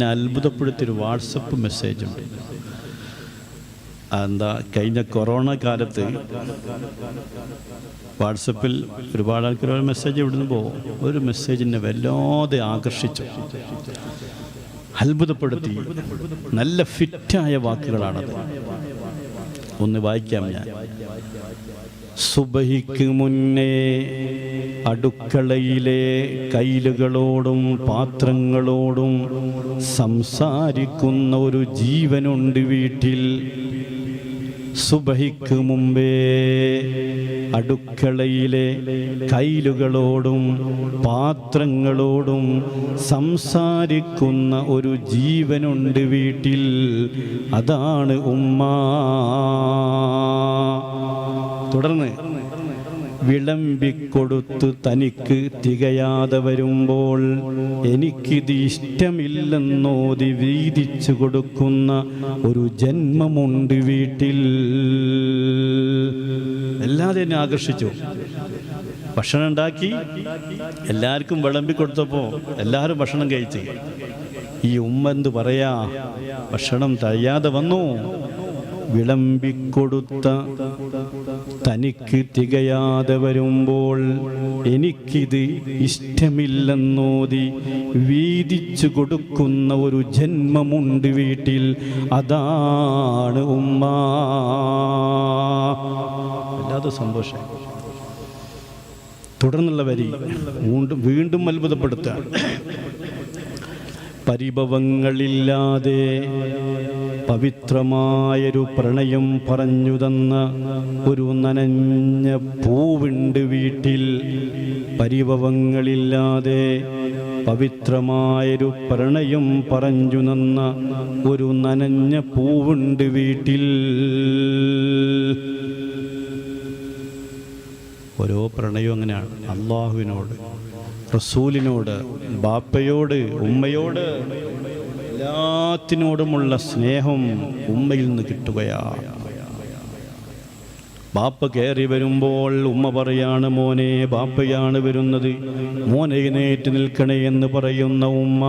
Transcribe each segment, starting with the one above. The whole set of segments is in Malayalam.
എന്നെ അത്ഭുതപ്പെടുത്തിയൊരു വാട്സപ്പ് മെസ്സേജ് ഉണ്ട്. എന്താ, കഴിഞ്ഞ കൊറോണ കാലത്ത് വാട്സപ്പിൽ ഒരുപാട് ആൾക്കാർ ഒരു മെസ്സേജ് ഇവിടുന്ന് പോകും. ഒരു മെസ്സേജിനെ വല്ലാതെ ആകർഷിച്ചു, അത്ഭുതപ്പെടുത്തി. നല്ല ഫിറ്റായ വാക്കുകളാണത്. ഒന്ന് വായിക്കാം ഞാൻ. സുബഹിക്ക് മുന്നേ അടുക്കളയിലെ കൈലുകളോടും പാത്രങ്ങളോടും സംസാരിക്കുന്ന ഒരു ജീവനുണ്ട് വീട്ടിൽ. സുബഹിക്ക് മുമ്പേ അടുക്കളയിലെ കൈലുകളോടും പാത്രങ്ങളോടും സംസാരിക്കുന്ന ഒരു ജീവനുണ്ട് വീട്ടിൽ. അതാണ് ഉമ്മ. തുടർന്ന് വിളമ്പിക്കൊടുത്ത് തനിക്ക് തികയാതെ വരുമ്പോൾ എനിക്കിത് ഇഷ്ടമില്ലെന്നോതി വീതിച്ചു കൊടുക്കുന്ന ഒരു ജന്മമുണ്ട് വീട്ടിൽ. എല്ലാവരും എന്നെ ആകർഷിച്ചു. ഭക്ഷണം ഉണ്ടാക്കി എല്ലാവർക്കും വിളമ്പിക്കൊടുത്തപ്പോൾ എല്ലാവരും ഭക്ഷണം കഴിച്ച്. ഈ ഉമ്മ എന്ത് പറയാ, ഭക്ഷണം തയ്യാതെ വന്നു. വിളമ്പിക്കൊടുത്ത തനിക്ക് തികയാതെ വരുമ്പോൾ എനിക്കിത് ഇഷ്ടമില്ലെന്നോതി വീതിച്ചു കൊടുക്കുന്ന ഒരു ജന്മമുണ്ട് വീട്ടിൽ. അതാണ് ഉമ്മ. വല്ലാതെ സന്തോഷം. തുടർന്നുള്ള വരി വീണ്ടും അത്ഭുതപ്പെടുത്തുക. പരിഭവങ്ങളില്ലാതെ പവിത്രമായൊരു പ്രണയം പറഞ്ഞു തന്ന ഒരു നനഞ്ഞ പൂവുണ്ട് വീട്ടിൽ. പരിഭവങ്ങളില്ലാതെ പവിത്രമായൊരു പ്രണയം പറഞ്ഞു തന്ന ഒരു നനഞ്ഞ പൂവുണ്ട് വീട്ടിൽ. ഓരോ പ്രണയവും അങ്ങനെയാണ്. അള്ളാഹുവിനോട്, റസൂലിനോട്, ബാപ്പയോട്, ഉമ്മയോട്, എല്ലാത്തിനോടുമുള്ള സ്നേഹം ഉമ്മയിൽ നിന്ന് കിട്ടുകയാണ്. ബാപ്പ കയറി വരുമ്പോൾ ഉമ്മ പറയാണ്, മോനെ ബാപ്പയാണ് വരുന്നത്, മോനെ എഴുന്നേറ്റ് നിൽക്കണേ എന്ന് പറയുന്ന ഉമ്മ.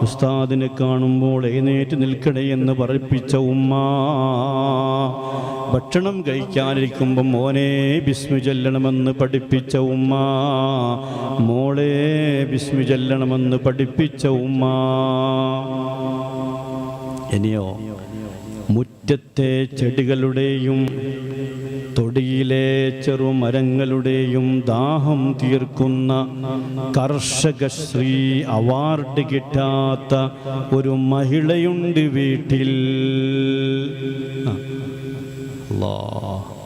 ഉസ്താദിനെ കാണുമ്പോൾ എഴുന്നേറ്റ് നിൽക്കണേ എന്ന് പറയിപ്പിച്ച ഉമ്മ. ഭക്ഷണം കഴിക്കാനിരിക്കുമ്പോൾ മോനെ ബിസ്മി ചൊല്ലണമെന്ന് പഠിപ്പിച്ച ഉമ്മ. മോളെ ബിസ്മി ചൊല്ലണമെന്ന് പഠിപ്പിച്ച ഉമ്മ. ഇനിയോ, മുറ്റത്തെ ചെടികളുടെയും തൊടിയിലെ ചെറുമരങ്ങളുടെയും ദാഹം തീർക്കുന്ന കർഷകശ്രീ അവാർഡ് കിട്ടാത്ത ഒരു മഹിളയുണ്ട് വീട്ടിൽ.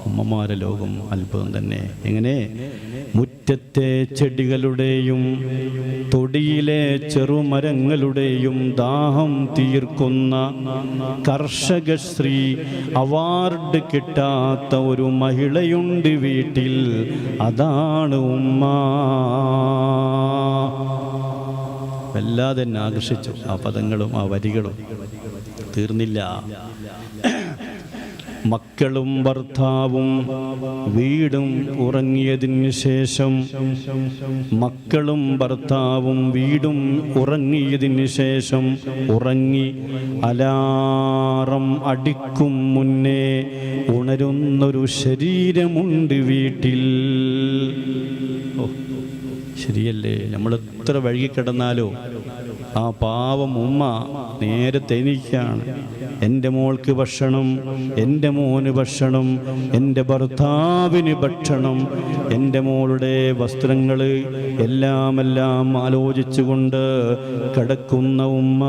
ഉമ്മമാരെ ലോകം അത്ഭുതം തന്നെ. എങ്ങനെ? മുറ്റത്തെ ചെടികളുടെയും തൊടിയിലെ ചെറുമരങ്ങളുടെയും ദാഹം തീർക്കുന്ന കർഷകശ്രീ അവാർഡ് കിട്ടാത്ത ഒരു മഹിളയുണ്ട് വീട്ടിൽ. അതാണ് ഉമ്മ. വല്ലാതെ എന്നെ ആകർഷിച്ചു ആ പദങ്ങളും ആ വരികളും. തീർന്നില്ല. മക്കളും ഭർത്താവും വീടും ഉറങ്ങിയതിന് ശേഷം, മക്കളും ഭർത്താവും വീടും ഉറങ്ങിയതിന് ശേഷം, ഉറങ്ങി അലാറം അടിക്കും മുന്നേ ഉണരുന്നൊരു ശരീരമുണ്ട് വീട്ടിൽ. ശരിയല്ലേ? നമ്മൾ എത്ര വഴുകിക്കിടന്നാലോ ആ പാവം ഉമ്മ നേരത്തെ എണീക്കാണ്. എൻ്റെ മോൾക്ക് ഭക്ഷണം, എൻ്റെ മോന് ഭക്ഷണം, എൻ്റെ ഭർത്താവിന് ഭക്ഷണം, എൻ്റെ മോളുടെ വസ്ത്രങ്ങൾ എല്ലാം ആലോചിച്ചുകൊണ്ട് കിടക്കുന്ന ഉമ്മ.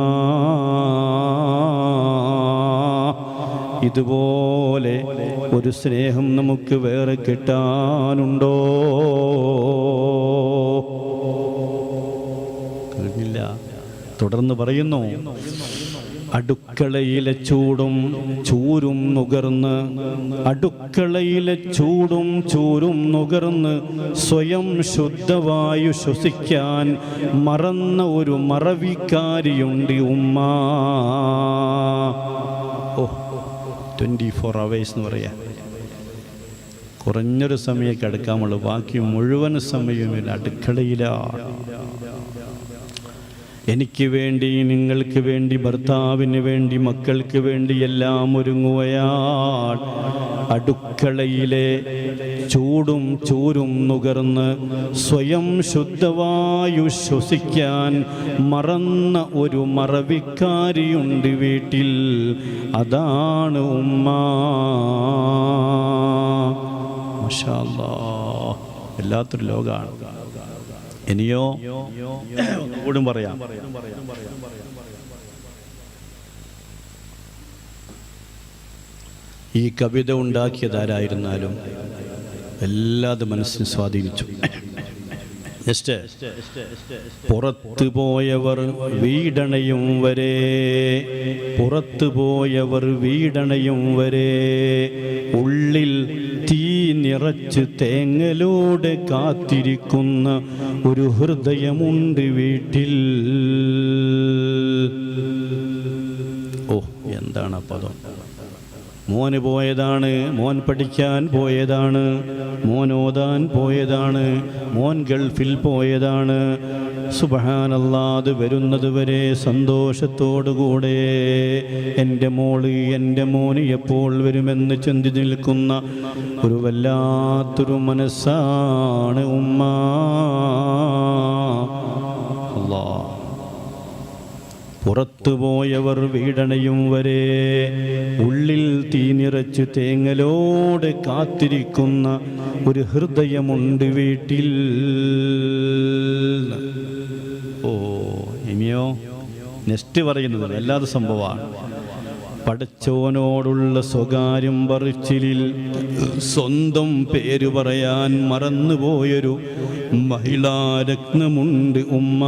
ഇതുപോലെ ഒരു സ്നേഹം നമുക്ക് വേറെ കിട്ടാനുണ്ടോ? കഴിഞ്ഞില്ല. തുടർന്ന് പറയുന്നു, അടുക്കളയിലെ ചൂടും ചൂരും നുകർന്ന്, അടുക്കളയിലെ ചൂടും ചൂരും നുകർന്ന് സ്വയം ശുദ്ധവായു ശ്വസിക്കാൻ മറന്ന ഒരു മറവിക്കാരിയുണ്ട് ഉമ്മ. 24 hours എന്ന് പറയാം. കുറഞ്ഞൊരു സമയം കിടക്കാമുള്ളൂ, ബാക്കി മുഴുവൻ സമയവും അടുക്കളയിലാണ്. എനിക്ക് വേണ്ടി, നിങ്ങൾക്ക് വേണ്ടി, ഭർത്താവിന് വേണ്ടി, മക്കൾക്ക് വേണ്ടി എല്ലാം ഒരുങ്ങുകയാൾ. അടുക്കളയിലെ ചൂടും ചൂരും നുകർന്ന് സ്വയം ശുദ്ധവായു ശ്വസിക്കാൻ മറന്ന ഒരു മറവിക്കാരിയുണ്ട് വീട്ടിൽ. അതാണ് ഉമ്മ. മാഷാ അല്ലാഹ്, വല്ലാത്തൊരു ലോകമാണ്. ഇനിയോ ഒന്നുകൂടും പറയാം. ഈ കവിത ഉണ്ടാക്കിയതാരായിരുന്നാലും എല്ലാതും മനസ്സിനെ സ്വാധീനിച്ചു. പുറത്തു പോയവർ വീടണയും വരെ, പുറത്തു പോയവർ വീടണയും വരെ, ഉള്ളിൽ തീ നിറച്ച് തേങ്ങലോടെ കാത്തിരിക്കുന്ന ഒരു ഹൃദയമുണ്ട് വീട്ടിൽ. ഓ, എന്താണ് ആ പദം! മോന് പോയതാണ്, മോൻ പഠിക്കാൻ പോയതാണ്, മോൻ ഓതാൻ പോയതാണ്, മോൻ ഗൾഫിൽ പോയതാണ്. സുബ്ഹാനല്ലാഹ്, അത് വരുന്നത് വരെ സന്തോഷത്തോടുകൂടെ എൻ്റെ മോള്, എൻ്റെ മോന് എപ്പോൾ വരുമെന്ന് ചിന്തി നിൽക്കുന്ന ഒരു വല്ലാത്തൊരു മനസ്സാണ് ഉമ്മ. അല്ലാഹ്, പുറത്തുപോയവർ വീടണയും വരെ, ഉള്ളിൽ തീ നിറച്ച് തേങ്ങലോടെ കാത്തിരിക്കുന്ന ഒരു ഹൃദയമുണ്ട് വീട്ടിൽ. ഓ, ഇനിയോ നെക്സ്റ്റ് പറയുന്നത് വല്ലാതെ സംഭവമാണ്. പടച്ചോനോടുള്ള സ്വകാര്യം പറച്ചിലിൽ സ്വന്തം പേര് പറയാൻ മറന്നുപോയൊരു മഹിളാരത്നമുണ്ട് ഉമ്മ.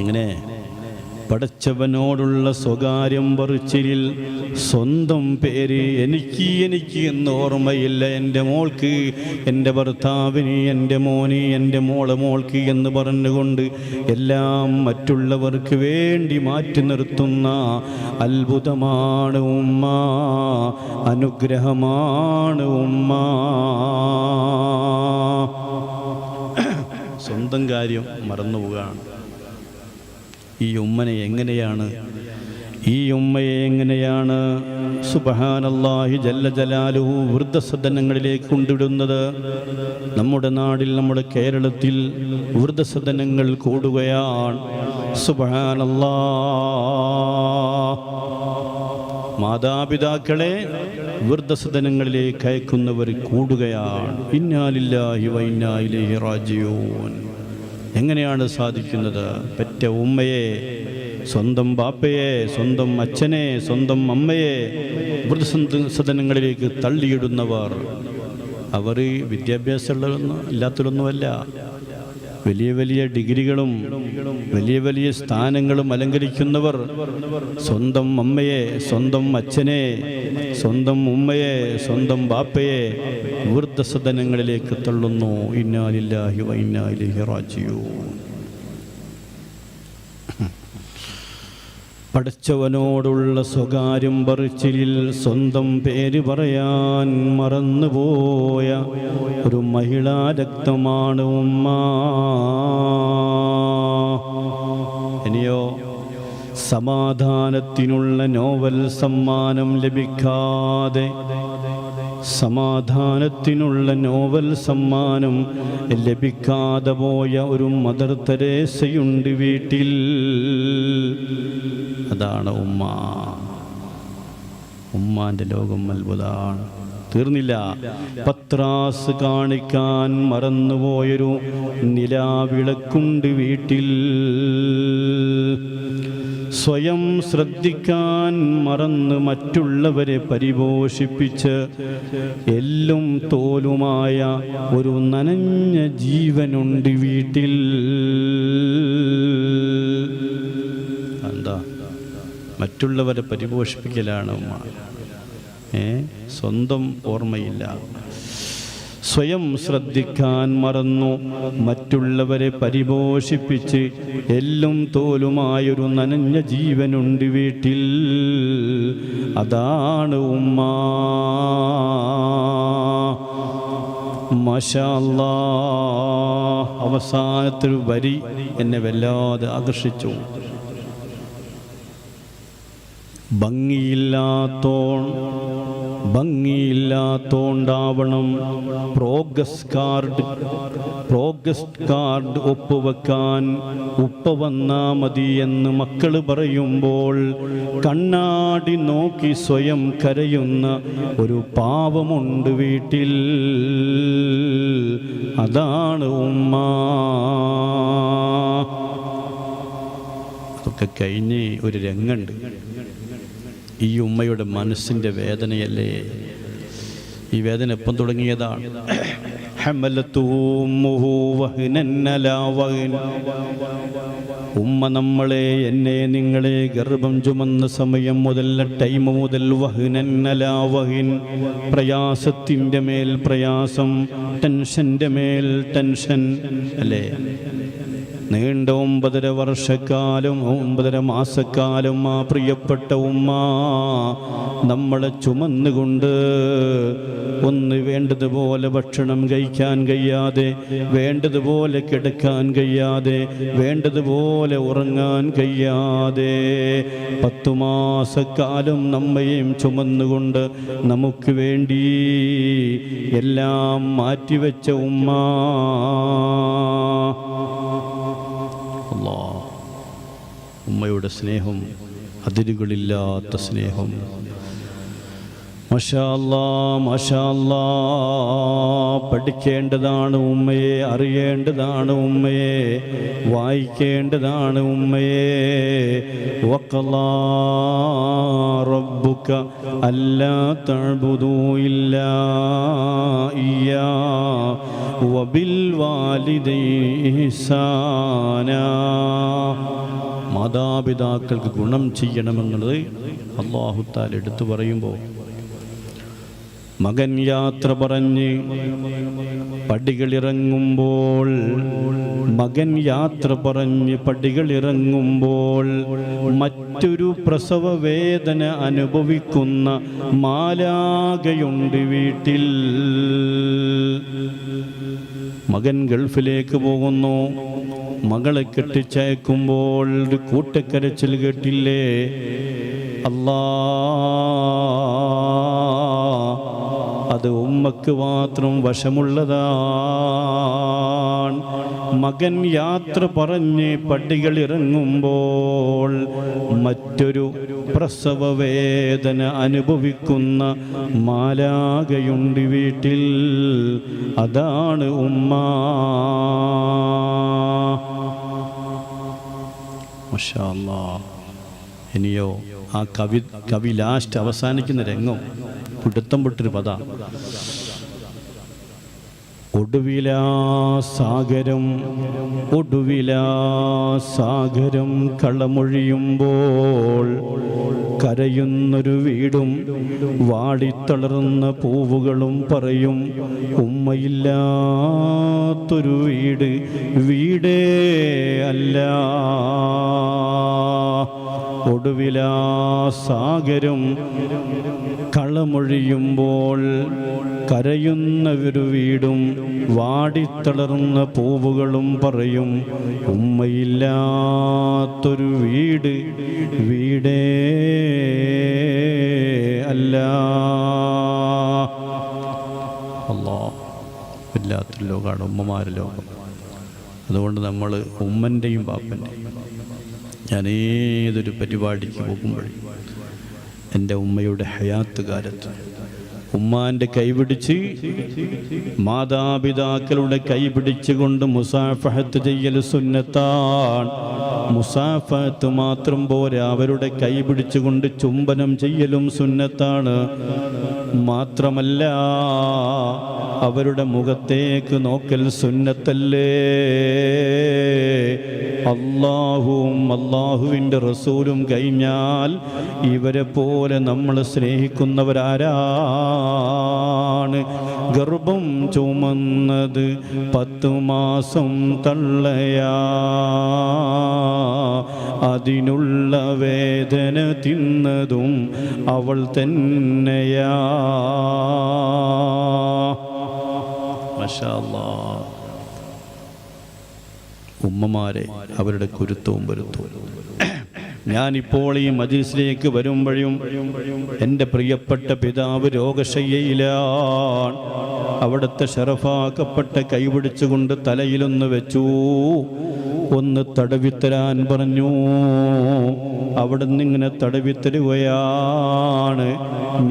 എങ്ങനെ? പടച്ചവനോടുള്ള സ്വകാര്യം പറച്ചിലിൽ സ്വന്തം പേര് എനിക്ക് എന്ന് ഓർമ്മയില്ല. എൻ്റെ മോൾക്ക്, എൻ്റെ ഭർത്താവിന്, എൻ്റെ മോന്, എൻ്റെ മോൾക്ക് എന്ന് പറഞ്ഞുകൊണ്ട് എല്ലാം മറ്റുള്ളവർക്ക് വേണ്ടി മാറ്റി നിർത്തുന്ന അത്ഭുതമാണ് ഉമ്മ, അനുഗ്രഹമാണ് ഉമ്മ. സ്വന്തം കാര്യം മറന്നുപോവുകയാണ്. ഈ ഉമ്മയെ എങ്ങനെയാണ് സുബ്ഹാനല്ലാഹി ജല്ല ജലാലുഹു വൃദ്ധസദനങ്ങളിലേക്ക് കൊണ്ടുവിടുന്നത്? നമ്മുടെ നാടിൽ, നമ്മുടെ കേരളത്തിൽ വൃദ്ധസദനങ്ങൾ കൂടുകയാണ്. സുബ്ഹാനല്ലാഹ്, മാതാപിതാക്കളെ വൃദ്ധസദനങ്ങളിലേക്ക് അയക്കുന്നവർ കൂടുകയാണ്. ഇന്നാ ലില്ലാഹി വ ഇന്നാ ഇലൈഹി റാജിഊൻ. എങ്ങനെയാണ് സാധിക്കുന്നത്? പെറ്റ ഉമ്മയെ, സ്വന്തം ബാപ്പയെ, സ്വന്തം അച്ഛനെ, സ്വന്തം അമ്മയെ വൃദ്ധസദനങ്ങളിലേക്ക് തള്ളിയിടുന്നവർ, അവർ വിദ്യാഭ്യാസമുള്ളതൊന്നും ഇല്ലാത്തതൊന്നുമല്ല. വലിയ വലിയ ഡിഗ്രികളും വലിയ വലിയ സ്ഥാനങ്ങളും അലങ്കരിക്കുന്നവർ സ്വന്തം അമ്മയെ, സ്വന്തം അച്ഛനെ, സ്വന്തം ഉമ്മയെ, സ്വന്തം ബാപ്പയെ വൃദ്ധസദനങ്ങളിലേക്ക് തള്ളുന്നു. ഇന്നാ ലില്ലാഹി വ ഇന്നാ ഇലൈഹി റാജിഊൻ. പടച്ചവനോടുള്ള സ്വകാര്യം പറച്ചിലിൽ സ്വന്തം പേര് പറയാൻ മറന്നുപോയ ഒരു മഹിളാ രക്തമാണ് ഉമ്മ. ഇനിയോ സമാധാനത്തിനുള്ള നോവൽ സമ്മാനം ലഭിക്കാതെ, സമാധാനത്തിനുള്ള നോവൽ സമ്മാനം ലഭിക്കാതെ പോയ ഒരു മദർ തെരേസയുണ്ട് വീട്ടിൽ. അതാണ് ഉമ്മ. ഉമ്മാന്റെ ലോകം അത്ഭുതമാണ്. തീർന്നില്ല. പത്രാസ് കാണിക്കാൻ മറന്നുപോയൊരു നിലാവിളക്കുണ്ട് വീട്ടിൽ. സ്വയം ശ്രദ്ധിക്കാൻ മറന്ന് മറ്റുള്ളവരെ പരിപോഷിപ്പിച്ച് എല്ലും തോലുമായ ഒരു നനഞ്ഞ ജീവനുണ്ട് വീട്ടിൽ. എന്താ? മറ്റുള്ളവരെ പരിപോഷിപ്പിക്കലാണ് ഉമ്മ. സ്വന്തം ഓർമ്മയില്ല. സ്വയം ശ്രദ്ധിക്കാൻ മറന്നു മറ്റുള്ളവരെ പരിപോഷിപ്പിച്ച് എല്ലും തോലുമായൊരു നനഞ്ഞ ജീവനുണ്ട് വീട്ടിൽ. അതാണ് ഉമ്മ. മാഷാ അല്ലാഹ്. അവസാനത്തെ ഒരു വരി എന്നെ വല്ലാതെ ആകർഷിച്ചു. ഭംഗിയില്ലാത്തോണ്ടാവണം പ്രോഗ്രസ് കാർഡ് ഒപ്പുവെക്കാൻ ഉപ്പ വന്നാ മതി എന്ന് മക്കൾ പറയുമ്പോൾ കണ്ണാടി നോക്കി സ്വയം കരയുന്ന ഒരു പാവമുണ്ട് വീട്ടിൽ. അതാണ് ഉമ്മ. അതൊക്കെ കഴിഞ്ഞ് ഒരു രംഗമുണ്ട്. ഈ ഉമ്മയുടെ മനസ്സിൻ്റെ വേദനയല്ലേ. ഈ വേദന എപ്പം തുടങ്ങിയതാണ്? ഉമ്മ നമ്മളെ, എന്നെ, നിങ്ങളെ ഗർഭം ചുമന്ന സമയം മുതൽ, ടൈം മുതൽ വഹ്നന്നലാവഹിൻ, പ്രയാസത്തിൻ്റെ മേൽ പ്രയാസം, ടെൻഷൻ്റെ മേൽ ടെൻഷൻ അല്ലേ. നീണ്ട 9.5 വർഷക്കാലം 9.5 മാസക്കാലം ആ പ്രിയപ്പെട്ട ഉമ്മ നമ്മളെ ചുമന്നുകൊണ്ട് ഒന്ന് വേണ്ടതുപോലെ ഭക്ഷണം കഴിക്കാൻ കഴിയാതെ, വേണ്ടതുപോലെ കിടക്കാൻ കഴിയാതെ, വേണ്ടതുപോലെ ഉറങ്ങാൻ കഴിയാതെ 10 മാസക്കാലം നമ്മയും ചുമന്നുകൊണ്ട് നമുക്ക് വേണ്ടി എല്ലാം മാറ്റിവെച്ച ഉമ്മ. ഉമ്മയുടെ സ്നേഹം അതിരുകളില്ലാത്ത സ്നേഹം. മാഷാ അല്ലാഹ്, മാഷാ അല്ലാഹ്. പഠിക്കേണ്ടതാണ് ഉമ്മയെ, അറിയേണ്ടതാണ് ഉമ്മയെ, വായിക്കേണ്ടതാണ് ഉമ്മയെ. വഖളാ റബ്ബുക അല്ലാ തഅ്ബുദൂ ഇല്ലാ ഇയ്യാ വബിൽ വാലിദൈനി ഇഹ്സാനാ. മാതാപിതാക്കൾക്ക് ഗുണം ചെയ്യണമെന്നുള്ളത് അല്ലാഹു തആല എടുത്തു പറയുമ്പോൾ, മകൻ യാത്ര പറഞ്ഞ് പടികളിറങ്ങുമ്പോൾ, മകൻ യാത്ര പറഞ്ഞ് പടികളിറങ്ങുമ്പോൾ മറ്റൊരു പ്രസവ വേദന അനുഭവിക്കുന്ന മാലാഖയുണ്ട് വീട്ടിൽ. മകൻ ഗൾഫിലേക്ക് പോകുന്നു. മകളെ കെട്ടിച്ചയക്കുമ്പോൾ ഒരു കൂട്ടക്കരച്ചിൽ കേട്ടില്ലേ? അല്ലാ, അത് ഉമ്മക്ക് മാത്രം വശമുള്ളതാണ്. മകൻ യാത്ര പറഞ്ഞ് പടികളിറങ്ങുമ്പോൾ മറ്റൊരു പ്രസവ വേദന അനുഭവിക്കുന്ന മാലാഖയുണ്ട് വീട്ടിൽ. അതാണ് ഉമ്മ. മാഷാ അല്ലാഹ്. ഇനിയോ ആ കവി ലാസ്റ്റ് അവസാനിക്കുന്ന രംഗം പിടുത്തം പൊട്ടൊരു പദ. ഒടുവിലാ സാഗരം കളമൊഴിയുമ്പോൾ കരയുന്നൊരു വീടും വാടിത്തളർന്ന പൂവുകളും പറയും, ഉമ്മയില്ലാത്തൊരു വീടേ അല്ല. ഒടുവിലാ സാഗരം കളമൊഴിയുമ്പോൾ കരയുന്ന ഒരു വീടും വാടിത്തളർന്ന പൂവുകളും പറയും, ഉമ്മയില്ലാത്തൊരു വീടേ അല്ല. അല്ലാഹ്, വല്ലാത്തൊരു ലോകമാണ് ഉമ്മമാരുടെ ലോകം. അതുകൊണ്ട് നമ്മൾ ഉമ്മൻ്റെയും ബാപ്പൻ്റെയും, ഞാൻ ഏതൊരു പരിപാടിക്ക് പോകുമ്പോഴും എൻ്റെ ഉമ്മയുടെ ഹയാത്ത് കാലത്ത് ഉമ്മാൻ്റെ കൈപിടിച്ച്, മാതാപിതാക്കളുടെ കൈപിടിച്ചുകൊണ്ട് മുസാഫഹത്ത് ചെയ്യൽ സുന്നത്താണ്. മുസാഫഹത്ത് മാത്രം പോരാ, അവരുടെ കൈപിടിച്ചുകൊണ്ട് ചുംബനം ചെയ്യലും സുന്നത്താണ്. മാത്രമല്ല, അവരുടെ മുഖത്തേക്ക് നോക്കൽ സുന്നത്തല്ലേ. അല്ലാഹുവും അല്ലാഹുവിൻ്റെ റസൂലും കഴിഞ്ഞാൽ ഇവരെ പോലെ നമ്മൾ സ്നേഹിക്കുന്നവരാരാണ്? ഗർഭം ചുമന്നത് 10 മാസം തള്ളയാ, അതിനുള്ള വേദന തിന്നതും അവൾ തന്നെയാ. മാഷാ അല്ലാഹ്. ഉമ്മമാരെ അവരുടെ കുരുത്തവും വരുത്തവും. ഞാനിപ്പോൾ ഈ മജ്‌ലിസിലേക്ക് വരുമ്പോഴും എൻ്റെ പ്രിയപ്പെട്ട പിതാവ് രോഗശയ്യയിലാണ്. അവിടുത്തെ ഷറഫാക്കപ്പെട്ട കൈപിടിച്ചുകൊണ്ട് തലയിലൊന്ന് വെച്ചു, ഒന്ന് തടവിത്തരാൻ പറഞ്ഞു. അവിടുന്ന് ഇങ്ങനെ തടവിത്തരുകയാണ്.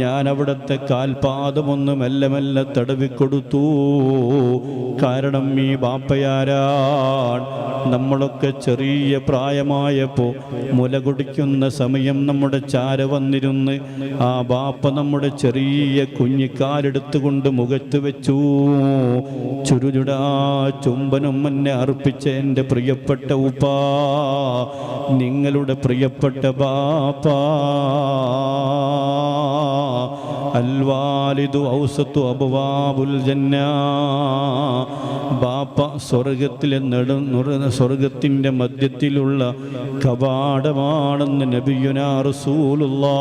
ഞാൻ അവിടുത്തെ കാൽപാദമൊന്ന് മെല്ലെ മെല്ലെ തടവിക്കൊടുത്തു. കാരണം ഈ ബാപ്പയാരാണ്? നമ്മളൊക്കെ ചെറിയ പ്രായമായപ്പോൾ മുല കുടിക്കുന്ന സമയം നമ്മുടെ ചാര വന്നിരുന്ന് ആ ബാപ്പ നമ്മുടെ ചെറിയ കുഞ്ഞിക്കാലെടുത്തുകൊണ്ട് മുഖത്ത് വെച്ചു. ചുരുചുടാ ചുംബനം എന്നെ അർപ്പിച്ച എൻ്റെ പ്രിയപ്പെട്ട ഉപ്പാ, നിങ്ങളുടെ പ്രിയപ്പെട്ട ബാപ്പ. അൽവാലിദു ഔസത്തു അബ്വാബുൽ ജന്ന. ബാപ്പ സ്വർഗത്തിലെ സ്വർഗത്തിൻ്റെ മധ്യത്തിലുള്ള കവാടമാണെന്ന് നബിയുനാ റസൂലുള്ളാഹ്.